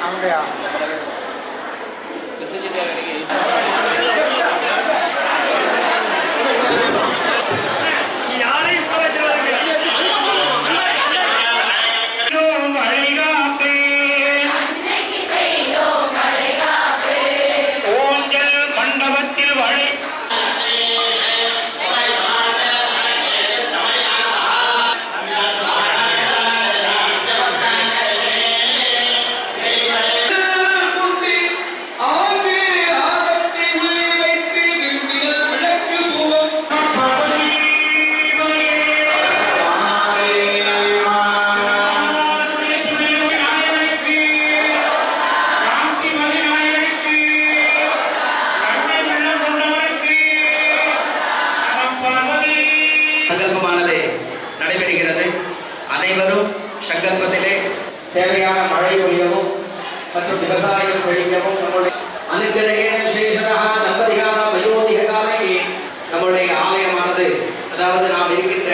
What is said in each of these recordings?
அவனுடைய சங்கல்பமானது நடைபெறுகிறது. அனைவரும் சங்கல்பத்திலே தேவையான மழை பொழியவும் மற்றும் விவசாயம் செழிக்கவும் நம்முடைய அனுக்கிரகேன விசேஷதா தம்பதிகாலம் வயோதிக காலே நம்முடைய ஆலயமானது, அதாவது நாம் இருக்கின்ற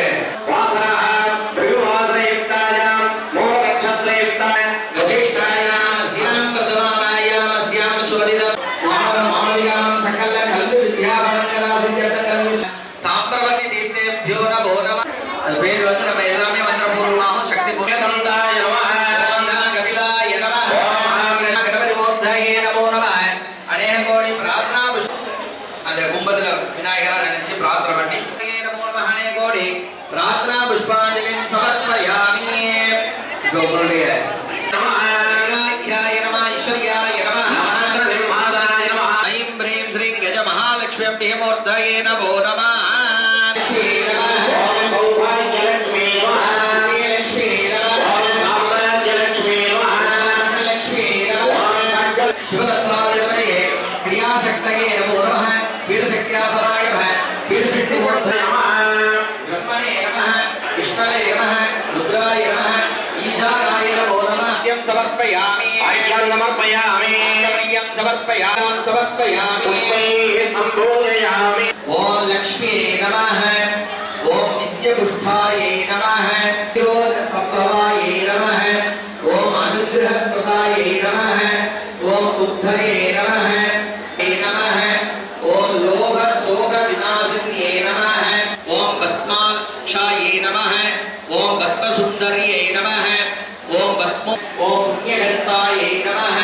சகல கல்வி வித்யாபரங்களா தாமிரவதி தீர்த்தேபியோ நமோ நமः. அது பேர் வந்து நம்ம எல்லாமே மந்திரபூர்வமாக சக்தி கபிலாய நமः, கணபதி மூர்த்தயே நமோ நமः. அநேக கோடி பிரார்த்தனா அந்த கும்பத்துல விநாயகரா நினைச்சு பிரார்த்தனை பண்ணி நமோ நமः அநேக கோடி பிரார்த்தனா புஷ்பாஞ்சலிம் சமர்ப்பயாமி. இப்போ உங்களுடைய ஈஸ்வரியாய நமः, ஐம் ப்ரீம் ஸ்ரீம் கஜ மகாலட்சுமி மூர்த்தயே நமோ நமः. शिवदत्तादेवने क्रियाशक्तये नमो नमः, पीडशक्त्यासनाय नमः, पीडशक्तिमूर्तये नमः, ब्रह्मणे नमः, विष्णवे नमः, रुद्राय नमः, ईशानाय नमो नमः. अर्घ्यं समर्पयामि, अर्घ्यं समर्पयामि, अर्घ्यं समर्पयामि, पुष्पैः सम्बोधयामि. ओम लक्ष्मी नमः, ओम नित्यपुष्टाये नमः, संभवाये नमः, ओम अनुग्रहप्रदाये नमः, ओम बुद्धये नमः, नमः, ओम लोक शोक विनाशिन्ये नमः, ओम पद्माक्षाये नमः, ओम पद्मसुन्दर्ये नमः, ओम पुण्यगन्धाये नमः,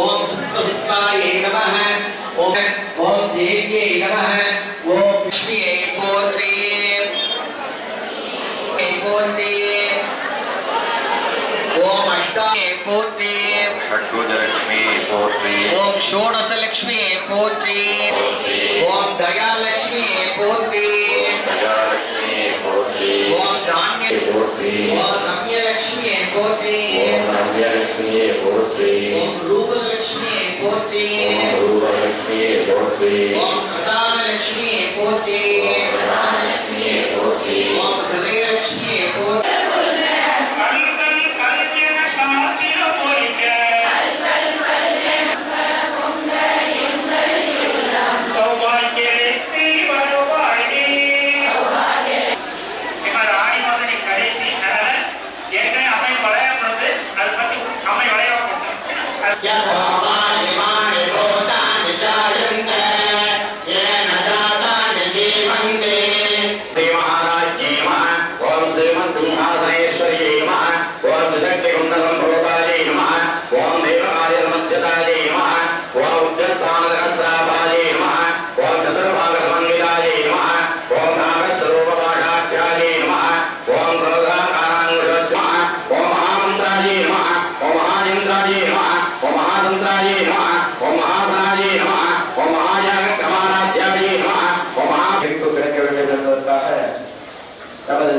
ओम सुप्रसिद्धाये नमः, ओम देव्ये नमः, ओम लक्ष्मीये पोत्री पोत्री, ओम अष्टाये पोत्री, षड्भुजलक्ष्मी पोत्री, ओम षोडशलक्ष्मी पोत्री, ओम दयालक्ष्मी पोत्री, दयालक्ष्मी पोत्री, ओम धान्य पोत्री, ओम रम्यलक्ष्मी पोत्री, ओम रम्यलक्ष्मी पोत्री, ओम रूपलक्ष्मी पोत्री, ओम रूपलक्ष्मी पोत्री, ओम प्रधानलक्ष्मी पोत्री, ओम प्रधानलक्ष्मी पोत्री, ओम हृदयलक्ष्मी पोत्री.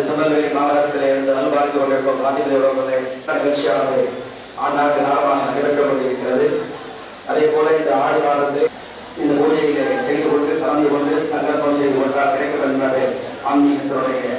திருநெல்வேலி மாவட்டத்தில் இருந்து அனுபவித்துக் கொண்டிருக்கும் காந்திமதி நிகழ்ச்சியானது ஆண்டாண்டு காலமாக நடைபெற்றுக் கொண்டிருக்கிறது. அதே போல இந்த ஆடி மாதத்தில் இந்த பூஜையிலே செய்து கொண்டு கலந்து கொண்டு சங்கல்பம் செய்து கொண்டால் கிடைக்க வேண்டும் என்பது ஆன்மீகத்தினுடைய